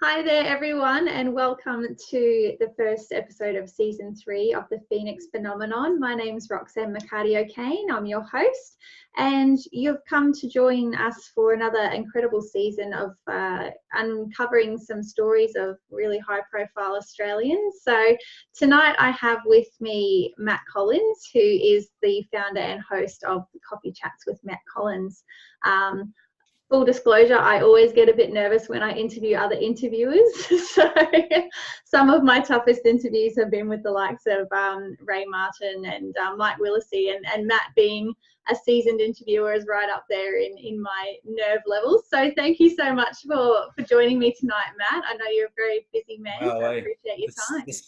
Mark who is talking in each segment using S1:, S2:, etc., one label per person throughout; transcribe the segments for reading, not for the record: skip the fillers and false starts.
S1: Hi there, everyone, and welcome to the first episode of Season 3 of the Phoenix Phenomenon. My name's Roxanne McCarty-O'Kane. I'm your host, and you've come to join us for another incredible season of uncovering some stories of really high-profile Australians. So tonight I have with me Matt Collins, who is the founder and host of the Coffee Chats with Matt Collins. Full disclosure, I always get a bit nervous when I interview other interviewers. So some of my toughest interviews have been with the likes of Ray Martin and Mike Willisey, and Matt, being a seasoned interviewer, is right up there in my nerve levels. So thank you so much for joining me tonight, Matt. I know you're a very busy man, so I appreciate your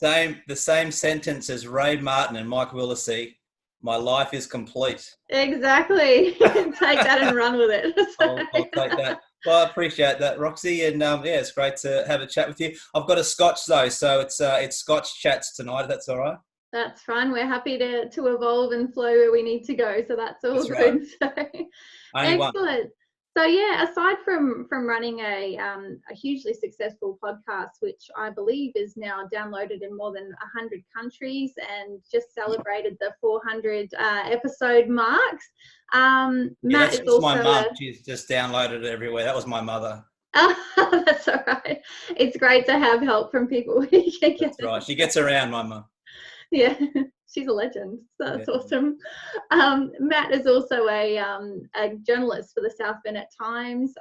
S1: time.
S2: The same sentence as Ray Martin and Mike Willisey. My life is complete.
S1: Exactly. Take that and run with it.
S2: I'll take that. Well, I appreciate that, Roxy, and it's great to have a chat with you. I've got a scotch though, so it's Scotch Chats tonight. If that's all right.
S1: That's fine. We're happy to evolve and flow where we need to go, so that's all good.
S2: Right.
S1: So, excellent. So yeah, aside from running a hugely successful podcast, which I believe is now downloaded in more than 100 countries and just celebrated the 400 episode marks, Matt is also
S2: my mum. She's just downloaded it everywhere. That was my mother.
S1: That's all right. It's great to have help from people who can get.
S2: That's right. She gets around, my mum.
S1: Yeah, she's a legend. So that's awesome. Matt is also a journalist for the South Bennett Times,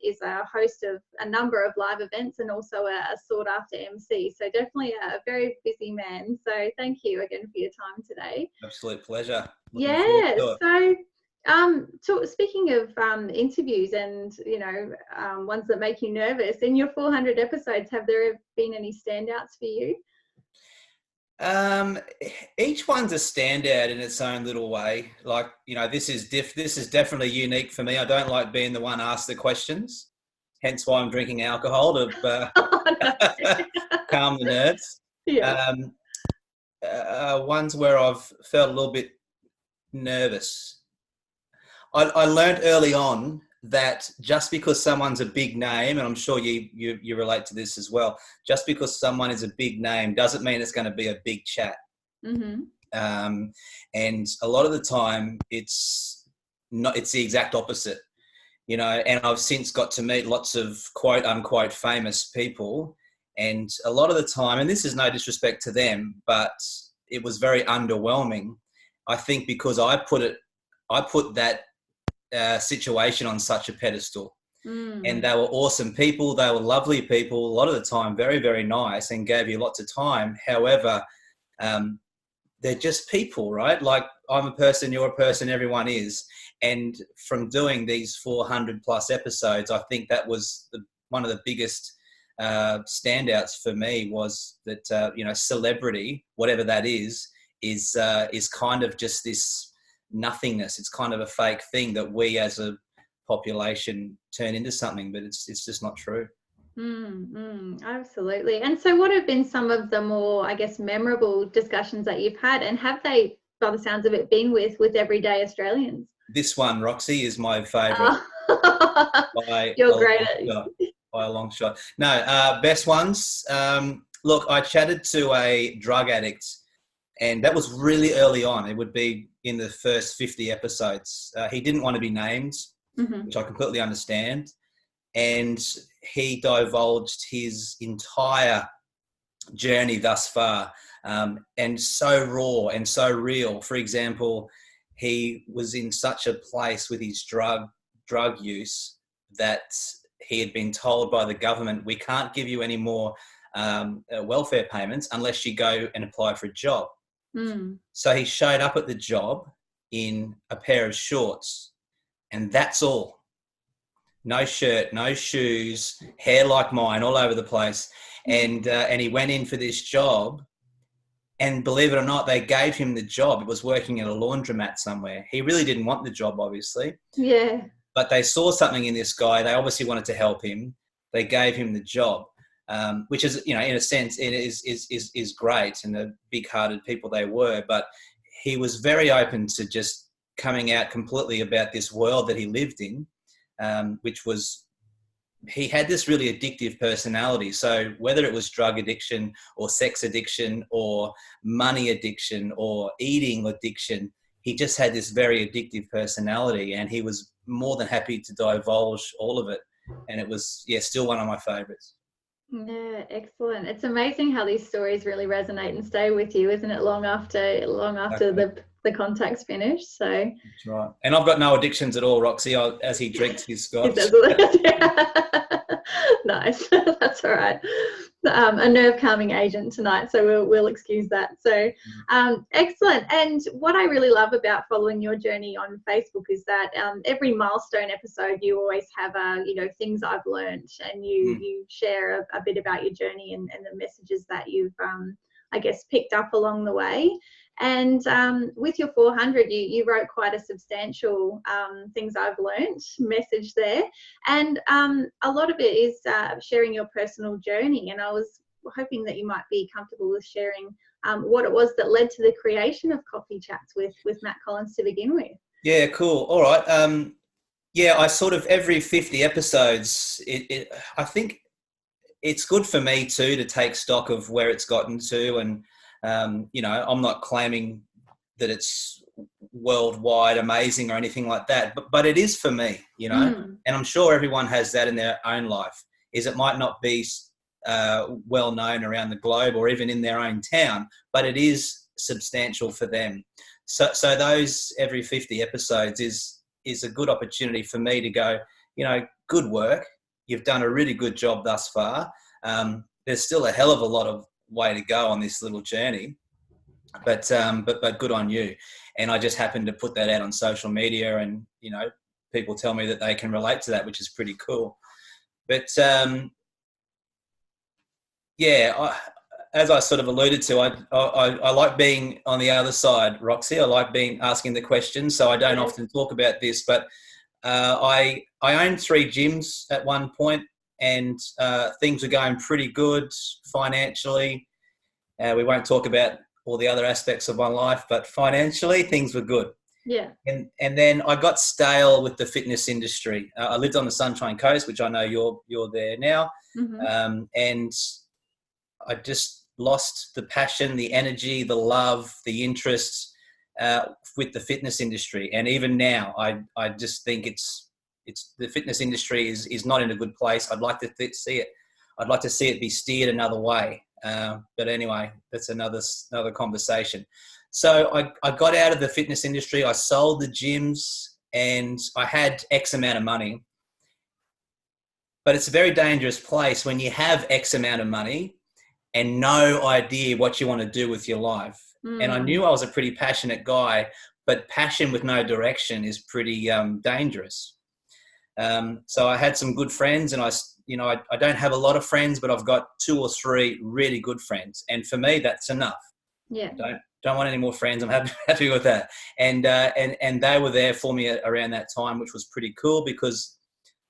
S1: is a host of a number of live events and also a sought-after MC. So definitely a very busy man. So thank you again for your time today.
S2: Absolute pleasure.
S1: So speaking of interviews and, ones that make you nervous, in your 400 episodes, have there been any standouts for you?
S2: Each one's a standout in its own little way. Like, this is definitely unique for me. I don't like being the one asked the questions, hence why I'm drinking alcohol to calm the nerves.
S1: Yeah.
S2: Ones where I've felt a little bit nervous. I learned early on that just because someone's a big name, and I'm sure you relate to this as well, just because someone is a big name doesn't mean it's going to be a big chat.
S1: Mm-hmm.
S2: And a lot of the time it's the exact opposite, and I've since got to meet lots of quote unquote famous people, and a lot of the time, and this is no disrespect to them, but it was very underwhelming. I think because I put that situation on such a pedestal, and they were awesome people. They were lovely people. A lot of the time, very, very nice, and gave you lots of time. However, they're just people, right? Like, I'm a person, you're a person, everyone is. And from doing these 400 plus episodes, I think that was one of the biggest standouts for me was that, celebrity, whatever that is kind of just this nothingness. It's kind of a fake thing that we as a population turn into something, but it's just not true.
S1: Absolutely. And so what have been some of the more, I guess, memorable discussions that you've had, and have they, by the sounds of it, been with everyday Australians?
S2: This one, Roxy, is my favourite.
S1: You're great at it.
S2: By a long shot. No, best ones. Look, I chatted to a drug addict, and that was really early on. It would be in the first 50 episodes. He didn't want to be named, which I completely understand. And he divulged his entire journey thus far, and so raw and so real. For example, he was in such a place with his drug use that he had been told by the government, we can't give you any more welfare payments unless you go and apply for a job. So he showed up at the job in a pair of shorts, and that's all. No shirt, no shoes, hair like mine, all over the place. And he went in for this job, and believe it or not, they gave him the job. It was working at a laundromat somewhere. He really didn't want the job, obviously.
S1: Yeah.
S2: But they saw something in this guy. They obviously wanted to help him. They gave him the job. Which is, in a sense, it is great, and the big-hearted people they were. But he was very open to just coming out completely about this world that he lived in, which was he had this really addictive personality. So whether it was drug addiction or sex addiction or money addiction or eating addiction, he just had this very addictive personality, and he was more than happy to divulge all of it. And it was, still one of my favorites.
S1: Yeah, excellent. It's amazing how these stories really resonate and stay with you, isn't it? Long after the contact's finished. So
S2: that's right. And I've got no addictions at all, Roxy. As he drinks his scotch.
S1: Nice. That's all right. A nerve calming agent tonight, so we'll excuse that. So excellent. And what I really love about following your journey on Facebook is that every milestone episode you always have things I've learned, and you share a bit about your journey and the messages that you've I guess picked up along the way. And with your 400, you wrote quite a substantial things I've learned message there. And a lot of it is sharing your personal journey. And I was hoping that you might be comfortable with sharing what it was that led to the creation of Coffee Chats with Matt Colling to begin with.
S2: Yeah, cool. All right. I sort of every 50 episodes, I think it's good for me too to take stock of where it's gotten to. And I'm not claiming that it's worldwide amazing or anything like that, but it is for me, and I'm sure everyone has that in their own life. It might not be well known around the globe or even in their own town, but it is substantial for them. So those every 50 episodes is a good opportunity for me to go, good work. You've done a really good job thus far. There's still a hell of a lot of way to go on this little journey, but good on you. And I just happened to put that out on social media, and people tell me that they can relate to that, which is pretty cool. But as I sort of alluded to, I like being on the other side, Roxy. I like asking the questions, so I don't often talk about this, but I owned 3 gyms at one point, and things were going pretty good financially. We won't talk about all the other aspects of my life, but financially things were good.
S1: Yeah.
S2: And then I got stale with the fitness industry. I lived on the Sunshine Coast, which I know you're there now, and I just lost the passion, the energy, the love, the interest with the fitness industry. And even now, I just think it's the fitness industry is not in a good place. I'd like to see it. I'd like to see it be steered another way. But anyway, that's another conversation. So I got out of the fitness industry. I sold the gyms, and I had X amount of money. But it's a very dangerous place when you have X amount of money and no idea what you want to do with your life. And I knew I was a pretty passionate guy, but passion with no direction is pretty dangerous. So I had some good friends, and I don't have a lot of friends, but I've got 2 or 3 really good friends. And for me, that's enough.
S1: Yeah.
S2: Don't want any more friends. I'm happy with that. And they were there for me around that time, which was pretty cool because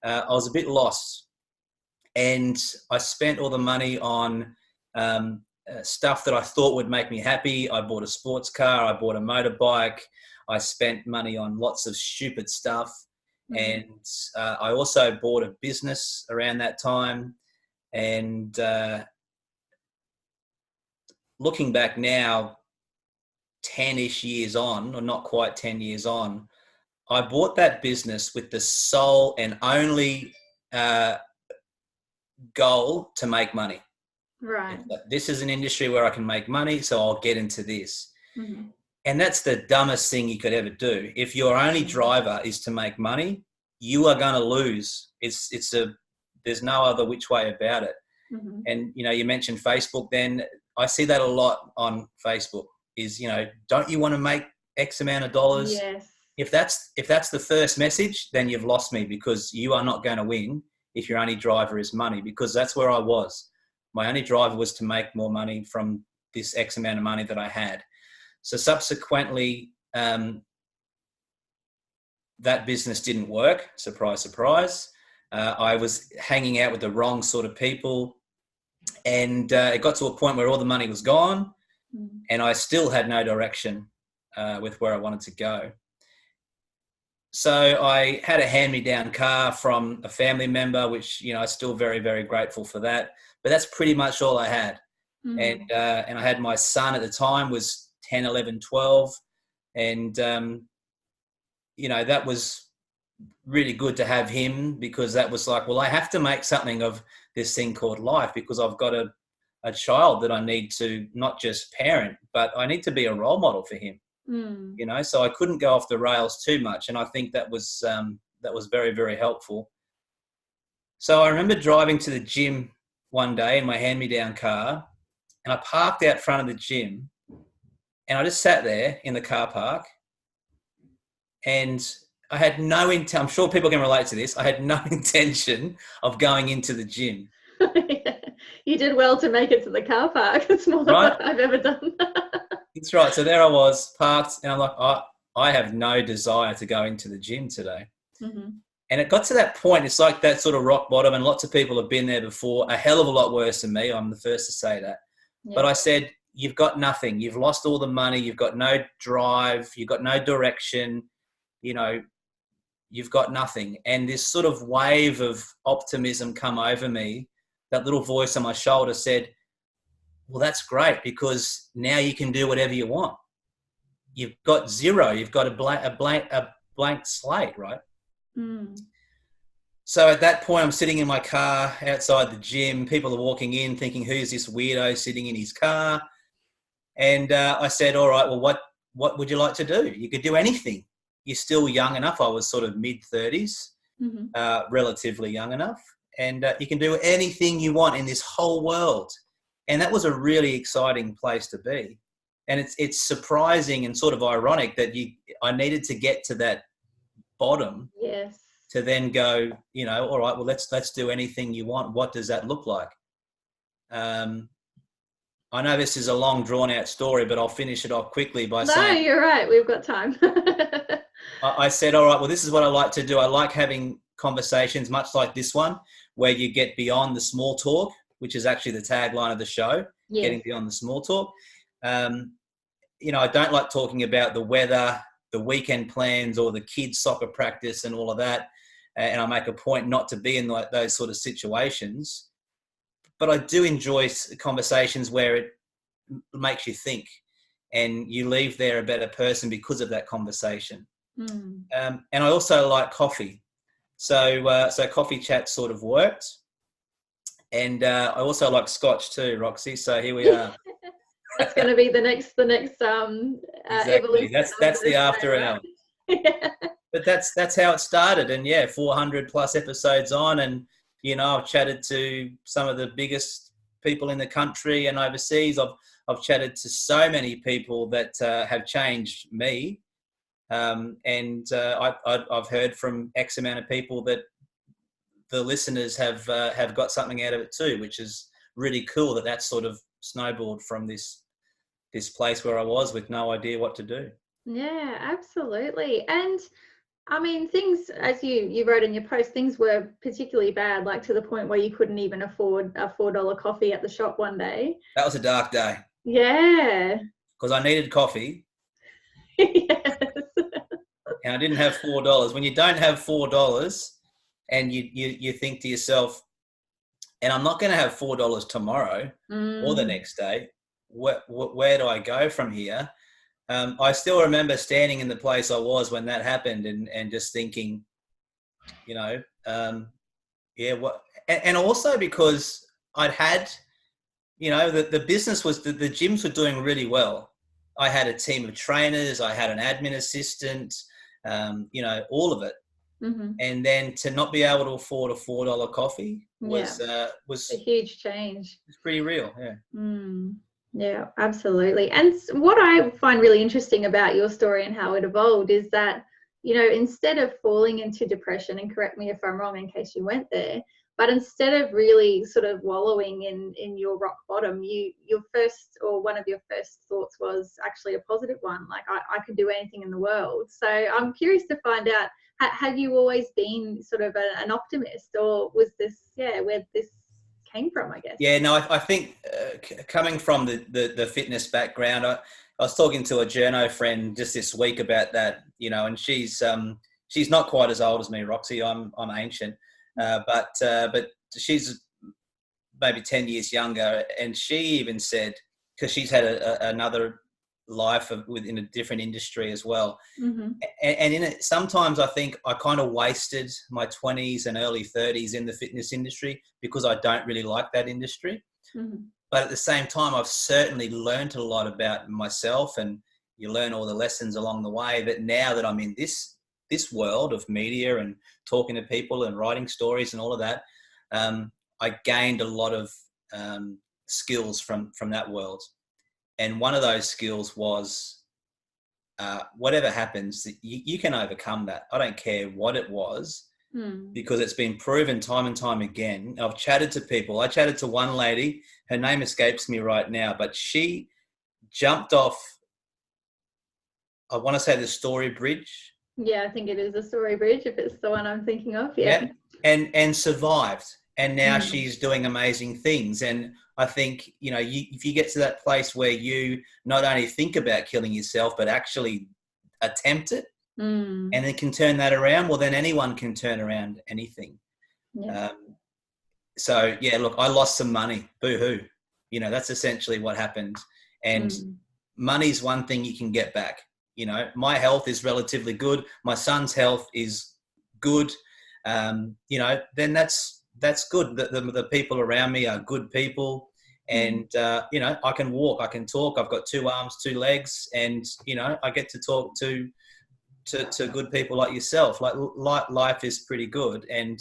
S2: I was a bit lost. And I spent all the money on stuff that I thought would make me happy. I bought a sports car. I bought a motorbike. I spent money on lots of stupid stuff. And I also bought a business around that time. And looking back now, 10-ish years on, or not quite 10 years on, I bought that business with the sole and only goal to make money.
S1: Right.
S2: This is an industry where I can make money, so I'll get into this. And that's the dumbest thing you could ever do. If your only driver is to make money, you are going to lose. There's no other which way about it. And, you mentioned Facebook then. I see that a lot on Facebook is, don't you want to make X amount of dollars?
S1: Yes.
S2: If that's the first message, then you've lost me, because you are not going to win if your only driver is money, because that's where I was. My only driver was to make more money from this X amount of money that I had. So subsequently, that business didn't work. Surprise, surprise. I was hanging out with the wrong sort of people, and it got to a point where all the money was gone, and I still had no direction with where I wanted to go. So I had a hand-me-down car from a family member, which, you know, I'm still very, very grateful for that. But that's pretty much all I had. And I had my son at the time was 10, 11, 12. And, you know, that was really good to have him, because that was like, well, I have to make something of this thing called life, because I've got a child that I need to not just parent, but I need to be a role model for him. You know, so I couldn't go off the rails too much. And I think that was very, very helpful. So I remember driving to the gym one day in my hand-me-down car, and I parked out front of the gym, and I just sat there in the car park, and I had no intent. I'm sure people can relate to this. I had no intention of going into the gym.
S1: You did well to make it to the car park. It's more than what I've ever done.
S2: That's right. So there I was, parked, and I'm like, I have no desire to go into the gym today. And it got to that point. It's like that sort of rock bottom, and lots of people have been there before, a hell of a lot worse than me. I'm the first to say that. Yeah. But I said, you've got nothing. You've lost all the money. You've got no drive. You've got no direction. You know, you've got nothing. And this sort of wave of optimism come over me. That little voice on my shoulder said, well, that's great, because now you can do whatever you want. You've got zero. You've got a blank slate, right? So at that point, I'm sitting in my car outside the gym. People are walking in thinking, who's this weirdo sitting in his car? And I said, all right, well, what would you like to do? You could do anything. You're still young enough. I was sort of mid-30s, relatively young enough. And you can do anything you want in this whole world. And that was a really exciting place to be. And it's surprising and sort of ironic that I needed to get to that bottom, yes, to then go, you know, all right, well, let's do anything you want. What does that look like? I know this is a long, drawn-out story, but I'll finish it off quickly by saying... No,
S1: you're right. We've got time.
S2: I said, all right, well, this is what I like to do. I like having conversations, much like this one, where you get beyond the small talk, which is actually the tagline of the show, getting beyond the small talk. You know, I don't like talking about the weather, the weekend plans, or the kids' soccer practice and all of that. And I make a point not to be in those sort of situations. But I do enjoy conversations where it makes you think, and you leave there a better person because of that conversation. And I also like coffee. So coffee chat sort of worked. And I also like Scotch too, Roxy. So here we are.
S1: That's going to be the next
S2: exactly.
S1: evolution.
S2: That's the after hour.
S1: Yeah.
S2: But that's how it started. And 400 plus episodes on, and you know, I've chatted to some of the biggest people in the country and overseas. I've chatted to so many people that have changed me. And I've heard from X amount of people that the listeners have got something out of it too, which is really cool. That's sort of snowballed from this place where I was with no idea what to do.
S1: Yeah, absolutely. And I mean, things, as you wrote in your post, things were particularly bad, like to the point where you couldn't even afford a $4 coffee at the shop one day.
S2: That was a dark day.
S1: Yeah.
S2: Because I needed coffee.
S1: Yes.
S2: And I didn't have $4. When you don't have $4 and you think to yourself, and I'm not going to have $4 tomorrow or the next day, where do I go from here? I still remember standing in the place I was when that happened and just thinking, you know, what? And also because I'd had, you know, the business was, the gyms were doing really well. I had a team of trainers. I had an admin assistant, you know, all of it. And then to not be able to afford a $4 coffee was
S1: a huge change.
S2: It's pretty real. Yeah.
S1: Yeah, absolutely. And what I find really interesting about your story and how it evolved is that, you know, instead of falling into depression, and correct me if I'm wrong in case you went there, but instead of really sort of wallowing in your rock bottom, one of your first thoughts was actually a positive one. Like, I could do anything in the world. So I'm curious to find out, have you always been sort of an optimist, or was this, where this came from, I guess?
S2: Yeah, no, I think coming from the fitness background, I was talking to a journo friend just this week about that, you know, and she's she's not quite as old as me, Roxy. I'm ancient, but she's maybe 10 years younger, and she even said, because she's had another life within a different industry as well.
S1: Mm-hmm.
S2: And in it, sometimes I think I kind of wasted my 20s and early 30s in the fitness industry because I don't really like that industry.
S1: Mm-hmm.
S2: But at the same time, I've certainly learned a lot about myself, and you learn all the lessons along the way. But now that I'm in this world of media and talking to people and writing stories and all of that, I gained a lot of skills from that world. And one of those skills was whatever happens, you can overcome that. I don't care what it was, because it's been proven time and time again. I've chatted to people. I chatted to one lady, her name escapes me right now, but she jumped off, I want to say the Story Bridge.
S1: Yeah, I think it is a Story Bridge, if it's the one I'm thinking of. Yeah.
S2: And survived. And now she's doing amazing things. And I think, if you get to that place where you not only think about killing yourself, but actually attempt it, and then can turn that around, well, then anyone can turn around anything.
S1: Yeah.
S2: So, yeah, look, I lost some money. Boo-hoo. That's essentially what happened. And money's one thing you can get back. My health is relatively good. My son's health is good. Then that's good. The people around me are good people, and I can walk, I can talk. I've got 2 arms, 2 legs, and I get to talk to good people like yourself. Like life is pretty good, and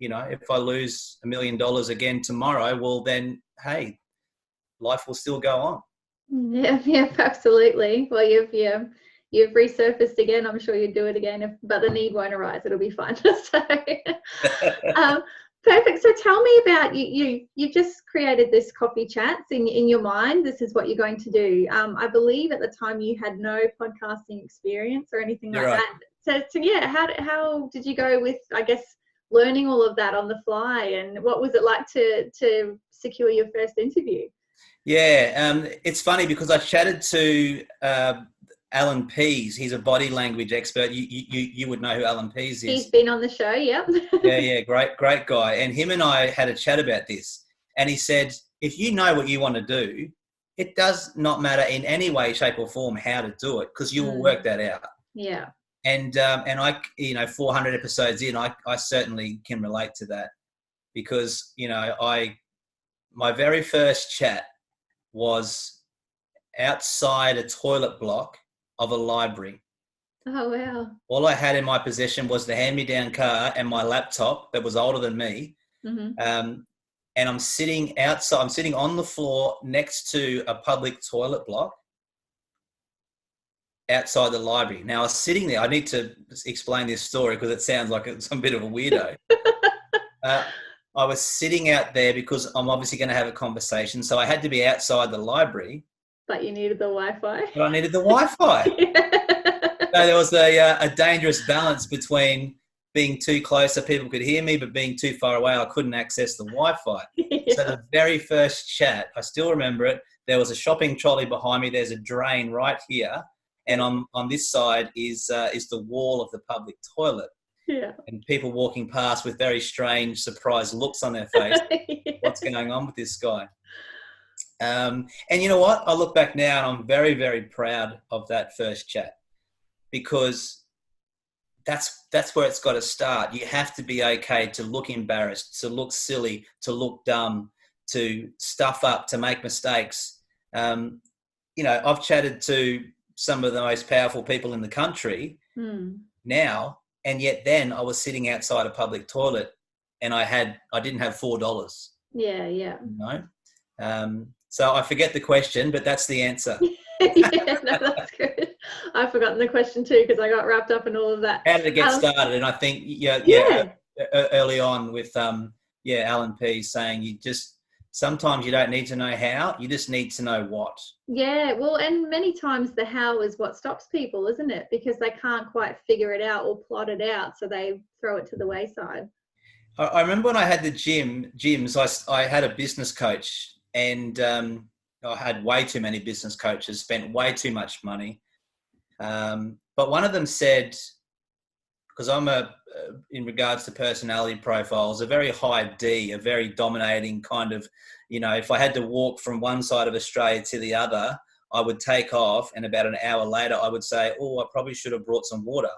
S2: if I lose $1 million again tomorrow, well then, hey, life will still go on.
S1: Yeah, absolutely. Well, you've resurfaced again. I'm sure you'd do it again, but the need won't arise. It'll be fine. So, perfect. So tell me about you. You've just created this coffee chats in your mind. This is what you're going to do. I believe at the time you had no podcasting experience or anything like that. So yeah, how did you go with, I guess, learning all of that on the fly, and what was it like to secure your first interview?
S2: Yeah, it's funny because I chatted to Alan Pease. He's a body language expert. You would know who Alan Pease is.
S1: He's been on the show, yep.
S2: Yeah, great guy. And him and I had a chat about this. And he said, if you know what you want to do, it does not matter in any way, shape or form how to do it, because you will work that out.
S1: Yeah.
S2: And I, 400 episodes in, I certainly can relate to that, because, my very first chat was outside a toilet block of a library.
S1: Oh, wow.
S2: All I had in my possession was the hand-me-down car and my laptop that was older than me. And I'm sitting outside. I'm sitting on the floor next to a public toilet block outside the library. Now, I was sitting there. I need to explain this story because it sounds like it's a bit of a weirdo. I was sitting out there because I'm obviously going to have a conversation. So I had to be outside the library.
S1: But you needed the Wi-Fi.
S2: But I needed the Wi-Fi. So there was a dangerous balance between being too close so people could hear me, but being too far away, I couldn't access the Wi-Fi. Yeah. So the very first chat, I still remember it. There was a shopping trolley behind me. There's a drain right here. And on this side is the wall of the public toilet.
S1: Yeah.
S2: And people walking past with very strange, surprised looks on their face. Yeah. What's going on with this guy? And you know what? I look back now and I'm very, very proud of that first chat, because that's where it's got to start. You have to be okay to look embarrassed, to look silly, to look dumb, to stuff up, to make mistakes. I've chatted to some of the most powerful people in the country now, and yet then I was sitting outside a public toilet and I didn't have $4.
S1: Yeah.
S2: So I forget the question, but that's the answer.
S1: Yeah, no, that's good. I've forgotten the question too, because I got wrapped up in all of that.
S2: How did it get started? And I think, early on with, Alan P saying sometimes you don't need to know how, you just need to know what. Yeah,
S1: well, and many times the how is what stops people, isn't it? Because they can't quite figure it out or plot it out, so they throw it to the wayside.
S2: I remember when I had the gyms, I had a business coach, and I had way too many business coaches, spent way too much money. But one of them said, because I'm in regards to personality profiles, a very high D, a very dominating kind of, if I had to walk from one side of Australia to the other, I would take off, and about an hour later, I would say, oh, I probably should have brought some water.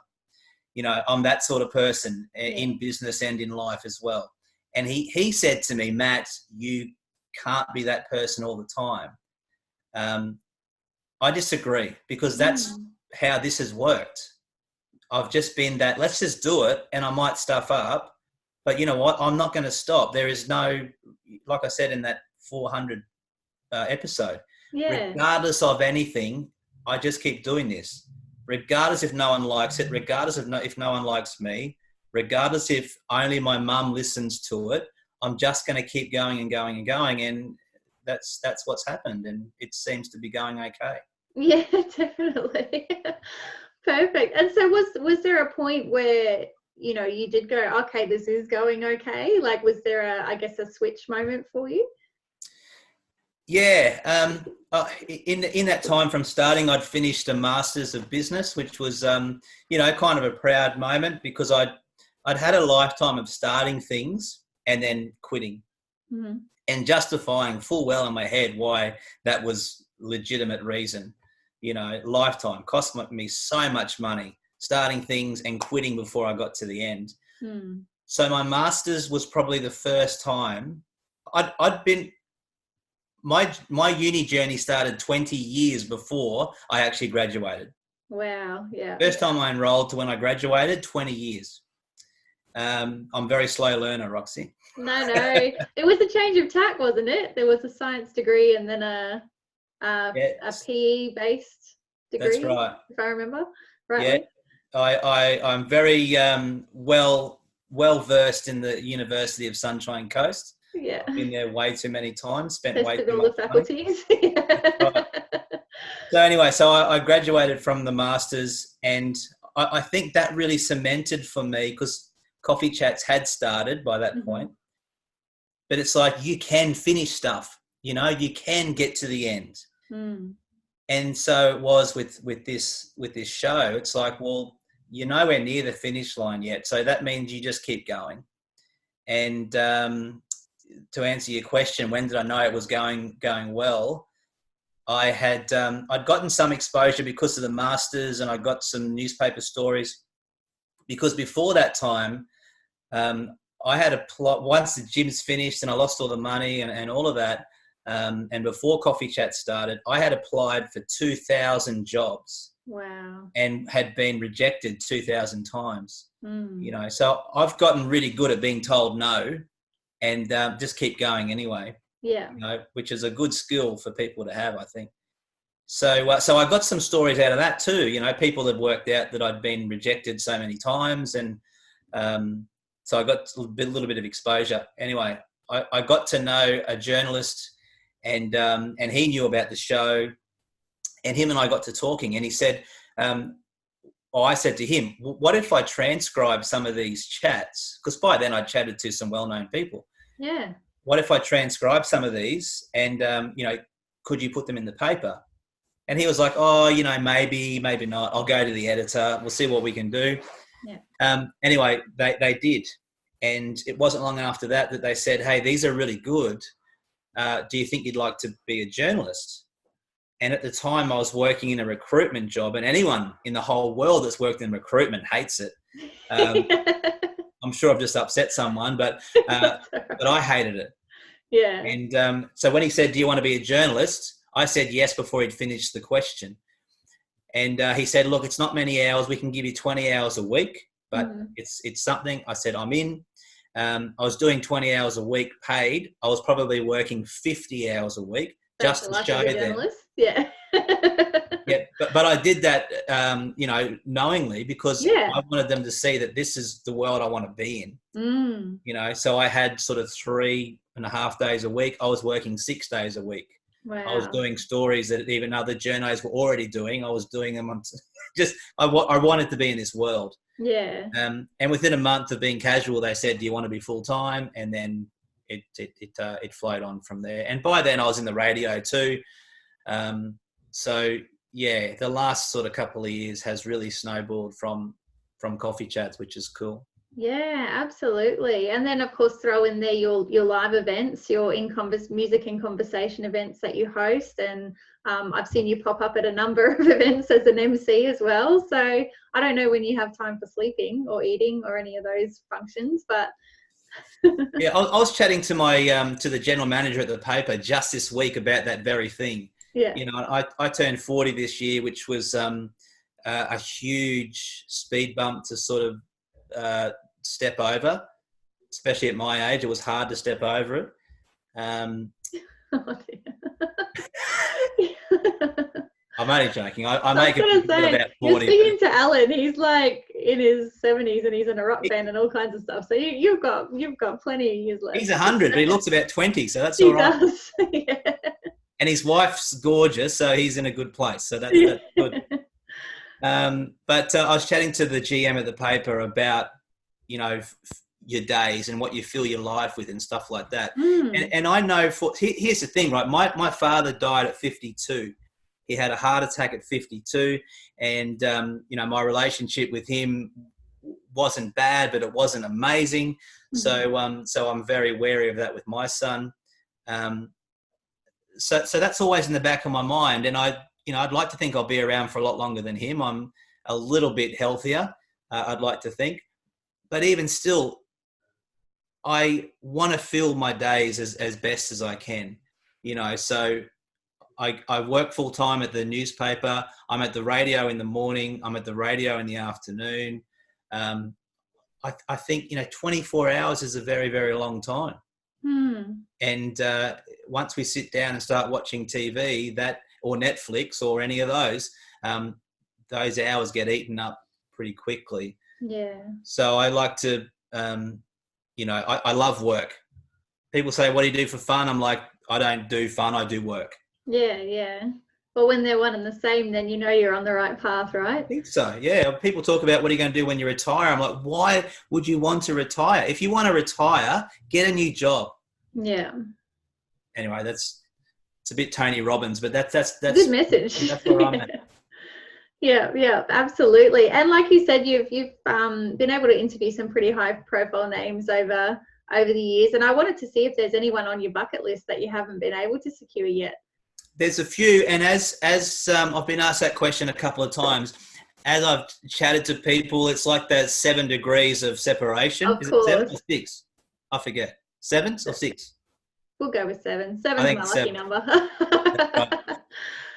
S2: I'm that sort of person in business and in life as well. And he said to me, Matt, you can't be that person all the time. I disagree, because that's how this has worked. I've just been that, let's just do it, and I might stuff up, but you know what? I'm not going to stop. There is no, like I said in that 400 episode, regardless of anything, I just keep doing this. Regardless if no one likes it, regardless if no one likes me, regardless if only my mum listens to it, I'm just going to keep going and going and going. And that's what's happened. And it seems to be going okay.
S1: Yeah, definitely. Perfect. And so was there a point where, you did go, okay, this is going okay? Like, was there a switch moment for you?
S2: Yeah. In that time from starting, I'd finished a Masters of Business, which was, kind of a proud moment, because I'd had a lifetime of starting things and then quitting and justifying full well in my head why that was legitimate reason. Lifetime cost me so much money, starting things and quitting before I got to the end. So my Masters was probably the first time I'd been, my uni journey started 20 years before I actually graduated.
S1: Wow. Yeah.
S2: First time I enrolled to when I graduated, 20 years. I'm a very slow learner, Roxy.
S1: No. It was a change of tack, wasn't it? There was a science degree and then a PE-based degree.
S2: That's right.
S1: If I remember rightly.
S2: Yeah. I'm very well versed in the University of Sunshine Coast.
S1: Yeah.
S2: I've been there way too many times, spent
S1: Tested
S2: way too
S1: all
S2: much
S1: the faculties.
S2: Right. So anyway, I graduated from the Masters, and I think that really cemented for me, because coffee chats had started by that point. But it's like, you can finish stuff, you can get to the end. And so it was with this show. It's like, well, you're nowhere near the finish line yet, so that means you just keep going. And to answer your question, when did I know it was going well? I had I'd gotten some exposure because of the Masters, and I got some newspaper stories, because before that time, I had a plot. Once the gym's finished and I lost all the money and all of that, and before Coffee Chat started, I had applied for 2,000 jobs.
S1: Wow. And
S2: had been rejected 2,000 times. So I've gotten really good at being told no, and just keep going anyway.
S1: Yeah.
S2: Which is a good skill for people to have, I think. So I got some stories out of that too. People had worked out that I'd been rejected so many times, and so I got a little bit of exposure. Anyway, I got to know a journalist, and he knew about the show, and him and I got to talking, and he said, I said to him, what if I transcribe some of these chats? Because by then I'd chatted to some well-known people.
S1: Yeah.
S2: What if I transcribe some of these, and, could you put them in the paper? And he was like, oh, maybe not. I'll go to the editor. We'll see what we can do.
S1: Yeah.
S2: Anyway, they did. And it wasn't long after that they said, hey, these are really good. Do you think you'd like to be a journalist? And at the time I was working in a recruitment job, and anyone in the whole world that's worked in recruitment hates it. I'm sure I've just upset someone, but I hated it.
S1: Yeah.
S2: And so when he said, do you want to be a journalist? I said yes before he'd finished the question. And he said, look, it's not many hours. We can give you 20 hours a week, but it's something. I said, I'm in. I was doing 20 hours a week paid. I was probably working 50 hours a week.
S1: That's
S2: just to show them.
S1: Yeah.
S2: Yeah, but I did that, knowingly, because I wanted them to see that this is the world I want to be in. So I had sort of 3.5 days a week. I was working 6 days a week.
S1: Wow.
S2: I was doing stories that even other journos were already doing. I was doing them. I wanted to be in this world.
S1: Yeah.
S2: And within a month of being casual, they said, do you want to be full time? And then it flowed on from there. And by then I was in the radio too. So yeah, the last sort of couple of years has really snowballed from from coffee chats, which is cool.
S1: Yeah, absolutely. And then of course throw in there your live events, your music and conversation events that you host. And I've seen you pop up at a number of events as an MC as well. So I don't know when you have time for sleeping or eating or any of those functions, but
S2: Yeah, I was chatting to my to the general manager at the paper just this week about that very thing.
S1: yeah.
S2: You know, I turned 40 this year, which was a huge speed bump to sort of step over, especially at my age. It was hard to step over it.
S1: Oh,
S2: I'm only joking. I make it about 40.
S1: You're speaking to Alan. He's like in his 70s and he's in a rock band and all kinds of stuff. So you've got plenty of years left.
S2: He's 100, but he looks about 20, so that's
S1: he
S2: all right.
S1: Does. Yeah.
S2: And his wife's gorgeous, so he's in a good place. So that's good. But I was chatting to the GM at the paper about, you know, your days and what you fill your life with and stuff like that. And I know here's the thing, right? My father died at 52. He had a heart attack at 52, and you know, my relationship with him wasn't bad, but it wasn't amazing. So I'm very wary of that with my son. So that's always in the back of my mind, and I'd like to think I'll be around for a lot longer than him. I'm a little bit healthier, I'd like to think, but even still, I want to fill my days as best as I can, you know. So I work full time at the newspaper. I'm at the radio in the morning. I'm at the radio in the afternoon. I think, you know, 24 hours is a very, very long time. And once we sit down and start watching TV, or Netflix or any of those hours get eaten up pretty quickly.
S1: Yeah. So
S2: I like to, you know, I love work. People say, what do you do for fun? I'm like, I don't do fun, I do work.
S1: Yeah. Well, when they're one and the same, then you know you're on the right path, right?
S2: I think so, yeah. People talk about what are you going to do when you retire. I'm like, why would you want to retire? If you want to retire, get a new job.
S1: Yeah.
S2: Anyway, it's a bit Tony Robbins, but that's
S1: good message.
S2: That's where I'm at.
S1: Yeah, absolutely. And like you said, you've been able to interview some pretty high profile names over the years. And I wanted to see if there's anyone on your bucket list that you haven't been able to secure yet.
S2: There's a few, and as I've been asked that question a couple of times, as I've chatted to people, it's like there's 7 degrees of separation.
S1: Of
S2: Is
S1: course.
S2: it 7 or 6? I forget. 7 or 6?
S1: We'll go with 7. 7 is my lucky number.
S2: Right.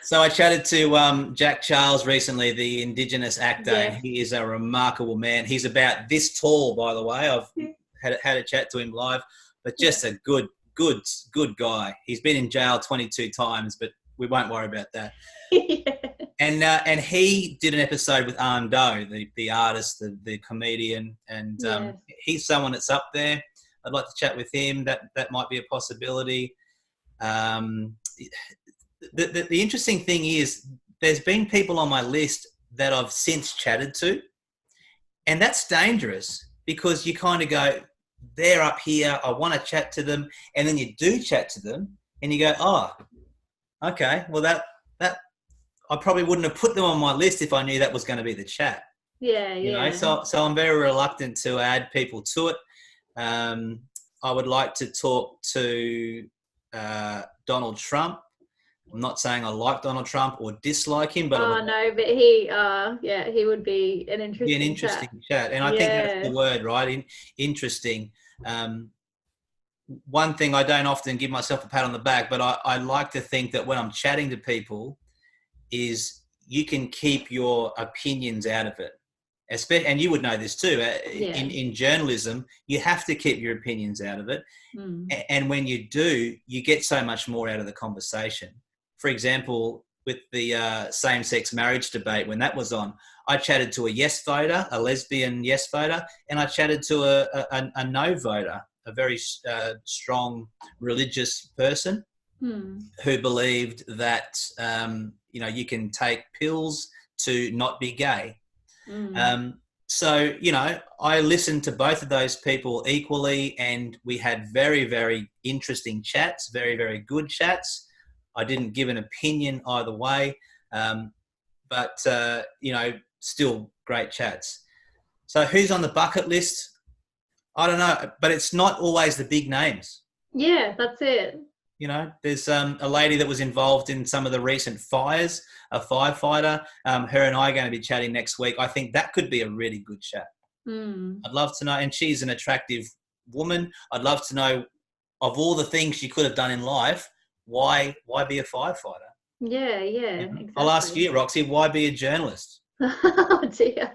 S2: So I chatted to Jack Charles recently, the Indigenous actor.
S1: Yes.
S2: And he is a remarkable man. He's about this tall, by the way. I've had a chat to him live, but just a good guy. He's been in jail 22 times, but we won't worry about that.
S1: Yeah.
S2: And he did an episode with Arn Doe, the artist, the comedian, and
S1: Yes.
S2: he's someone that's up there. I'd like to chat with him. That might be a possibility. The interesting thing is there's been people on my list that I've since chatted to, and that's dangerous because you kind of go, they're up here, I want to chat to them, and then you do chat to them and you go, oh, okay, well that I probably wouldn't have put them on my list if I knew that was going to be the chat.
S1: Yeah.
S2: You know, so I'm very reluctant to add people to it. I would like to talk to Donald Trump. I'm not saying I like Donald Trump or dislike him, but
S1: but he would be an interesting
S2: chat. And I think that's the word, right? Interesting. One thing, I don't often give myself a pat on the back, but I like to think that when I'm chatting to people is you can keep your opinions out of it. And you would know this too. In journalism, you have to keep your opinions out of it. And when you do, you get so much more out of the conversation. For example, with the same-sex marriage debate, when that was on, I chatted to a yes voter, a lesbian yes voter, and I chatted to a no voter, a very strong religious person who believed that, you can take pills to not be gay. So, I listened to both of those people equally, and we had very, very interesting chats, very, very good chats. I didn't give an opinion either way, but still great chats. So who's on the bucket list? I don't know, but it's not always the big names.
S1: Yeah, that's it.
S2: You know, there's a lady that was involved in some of the recent fires, a firefighter. Her and I are going to be chatting next week. I think that could be a really good chat. I'd love to know, and she's an attractive woman. I'd love to know, of all the things she could have done in life, why be a firefighter?
S1: Yeah,
S2: Exactly. I'll ask you, Roxy, why be a journalist?
S1: Oh dear.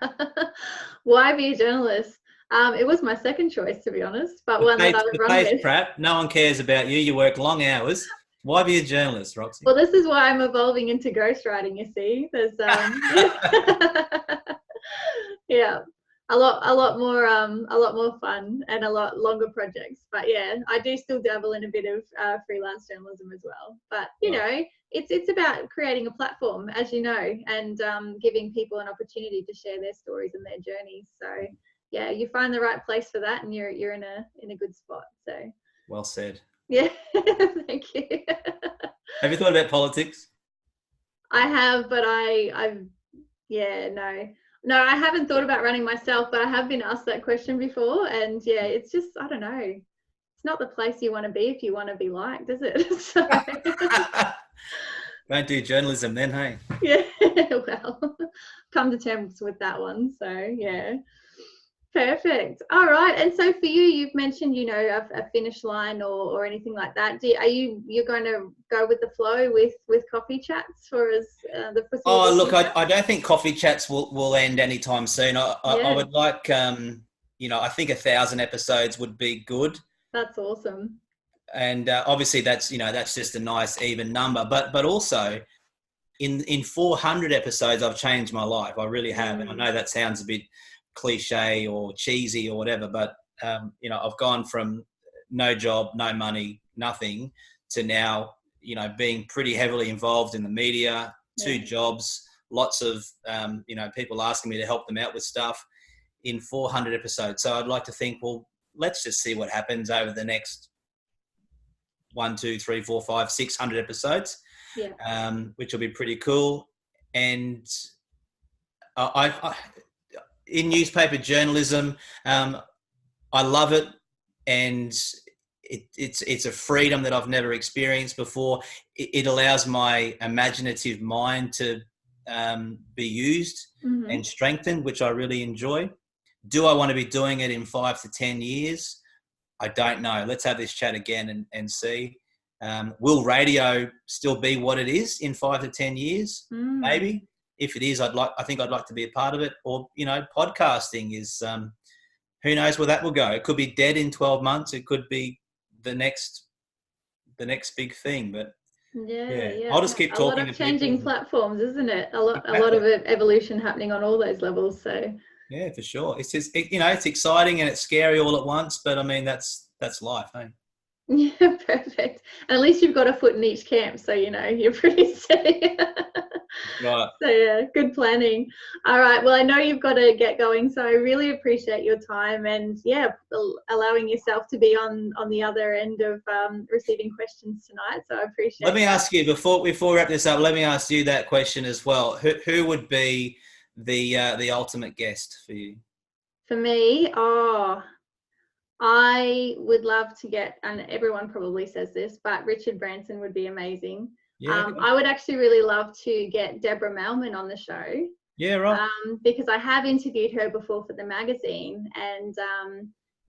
S1: Why be a journalist? It was my second choice, to be honest, but one that I would run with.
S2: Crap. No one cares about you. You work long hours. Why be a journalist, Roxy?
S1: Well, this is why I'm evolving into ghostwriting. You see, there's yeah, a lot more fun and a lot longer projects. But yeah, I do still dabble in a bit of freelance journalism as well. But you know, it's about creating a platform, as you know, and giving people an opportunity to share their stories and their journeys. So yeah, you find the right place for that, and you're in a good spot. So
S2: well said.
S1: Yeah, thank you.
S2: Have you thought about politics?
S1: I have, but no, I haven't thought about running myself, but I have been asked that question before, and yeah, it's just, I don't know, it's not the place you want to be if you want to be liked, is it? So.
S2: Don't do journalism then, hey?
S1: Yeah, well, come to terms with that one. So yeah. Perfect. All right. And so for you, you've mentioned, you know, a finish line or anything like that. You're going to go with the flow with coffee chats for the foreseeable
S2: Oh, look,
S1: future?
S2: I don't think coffee chats will end anytime soon. I would like, you know, I think 1,000 episodes would be good.
S1: That's awesome.
S2: And obviously that's just a nice even number. But also in 400 episodes, I've changed my life. I really have. And I know that sounds a bit cliche or cheesy or whatever, but you know, I've gone from no job, no money, nothing, to now, you know, being pretty heavily involved in the media, 2 jobs, lots of you know, people asking me to help them out with stuff in 400 episodes. So I'd like to think, well, let's just see what happens over the next 1, 2, 3, 4, 5, 600 episodes, which will be pretty cool. And I in newspaper journalism, I love it, and it's a freedom that I've never experienced before. It allows my imaginative mind to be used and strengthened, which I really enjoy. Do I want to be doing it in 5 to 10 years? I don't know. Let's have this chat again and see. Will radio still be what it is in 5 to 10 years? Maybe. If it is, I think I'd like to be a part of it. Or, you know, podcasting is, who knows where that will go. It could be dead in 12 months. It could be the next big thing. But yeah. I'll just keep talking.
S1: A lot of changing platforms, isn't it? A lot of evolution happening on all those levels. So
S2: yeah, for sure. It's just, you know, it's exciting and it's scary all at once. But I mean, that's life, eh?
S1: Yeah, perfect. And at least you've got a foot in each camp, so you know you're pretty steady.
S2: Right.
S1: So yeah, good planning. All right. Well, I know you've got to get going, so I really appreciate your time and allowing yourself to be on the other end of receiving questions tonight. So I appreciate.
S2: Let me ask you before we wrap this up. Let me ask you that question as well. Who would be the ultimate guest for you?
S1: For me, I would love to get, and everyone probably says this, but Richard Branson would be amazing. Yeah, okay. I would actually really love to get Deborah Mailman on the show.
S2: Yeah, right.
S1: Because I have interviewed her before for the magazine, and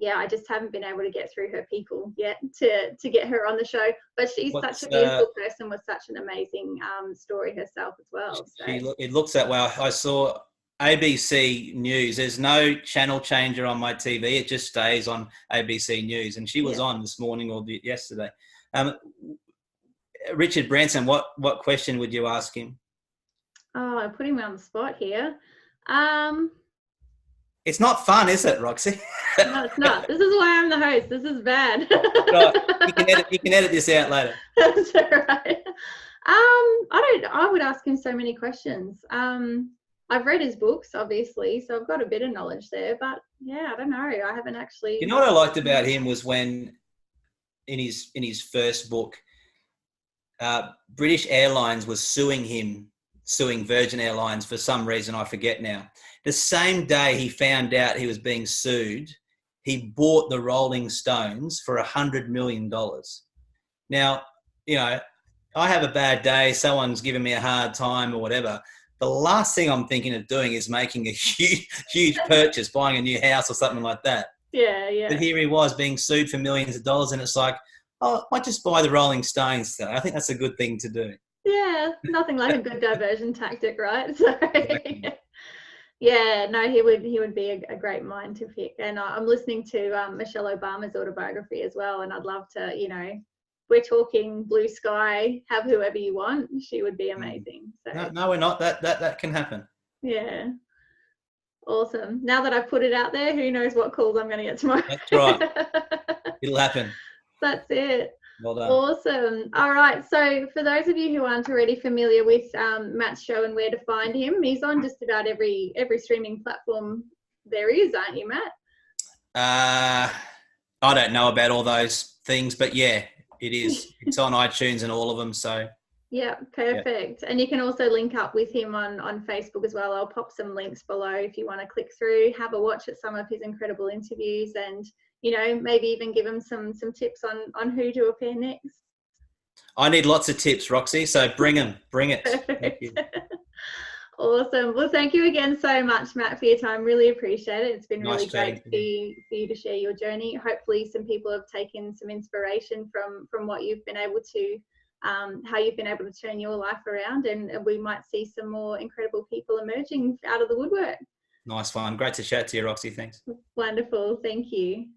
S1: I just haven't been able to get through her people yet to get her on the show. But she's such a beautiful person with such an amazing story herself as well. So.
S2: It looks that way. I saw ABC News. There's no channel changer on my TV. It just stays on ABC News. And she was on this morning or yesterday. Richard Branson, what question would you ask him?
S1: Oh, I'm putting me on the spot here.
S2: It's not fun, is it, Roxy?
S1: No, it's not. This is why I'm the host. This is bad.
S2: Right. You can edit this out later.
S1: That's all right. I would ask him so many questions. I've read his books, obviously, so I've got a bit of knowledge there. But yeah, I don't know. I haven't actually.
S2: You know what I liked about him was when, in his first book, British Airlines was suing Virgin Airlines for some reason I forget now, The same day he found out he was being sued, he bought the Rolling Stones for $100 million. Now, you know, I have a bad day, someone's giving me a hard time or whatever. The last thing I'm thinking of doing is making a huge purchase, buying a new house or something like that.
S1: Yeah, yeah.
S2: But here he was being sued for millions of dollars, and it's like, oh, I might just buy the Rolling Stones today. I think that's a good thing to do.
S1: Yeah, nothing like a good diversion tactic, right? So,
S2: Exactly.
S1: yeah, no, he would be a great mind to pick. And I'm listening to Michelle Obama's autobiography as well, and I'd love to, you know, we're talking blue sky, have whoever you want. She would be amazing. So
S2: No, we're not. That can happen.
S1: yeah, awesome. Now that I've put it out there, who knows what calls I'm going to get tomorrow?
S2: That's right. It'll happen.
S1: That's it.
S2: Well done.
S1: Awesome. All right. So for those of you who aren't already familiar with Matt's show and where to find him, he's on just about every streaming platform there is, aren't you, Matt?
S2: I don't know about all those things, but yeah, it is. It's on iTunes and all of them. So
S1: yeah, perfect. Yeah. And you can also link up with him on Facebook as well. I'll pop some links below if you want to click through, have a watch at some of his incredible interviews, and you know, maybe even give him some tips on who to appear next.
S2: I need lots of tips, Roxy. So bring them. Bring it. Thank you.
S1: Awesome. Well, thank you again so much, Matt, for your time. Really appreciate it. It's been
S2: Nice
S1: really great for you to share your journey. Hopefully some people have taken some inspiration from what you've been able to, how you've been able to turn your life around, and we might see some more incredible people emerging out of the woodwork.
S2: Nice one. Great to chat to you, Roxy. Thanks.
S1: Wonderful. Thank you.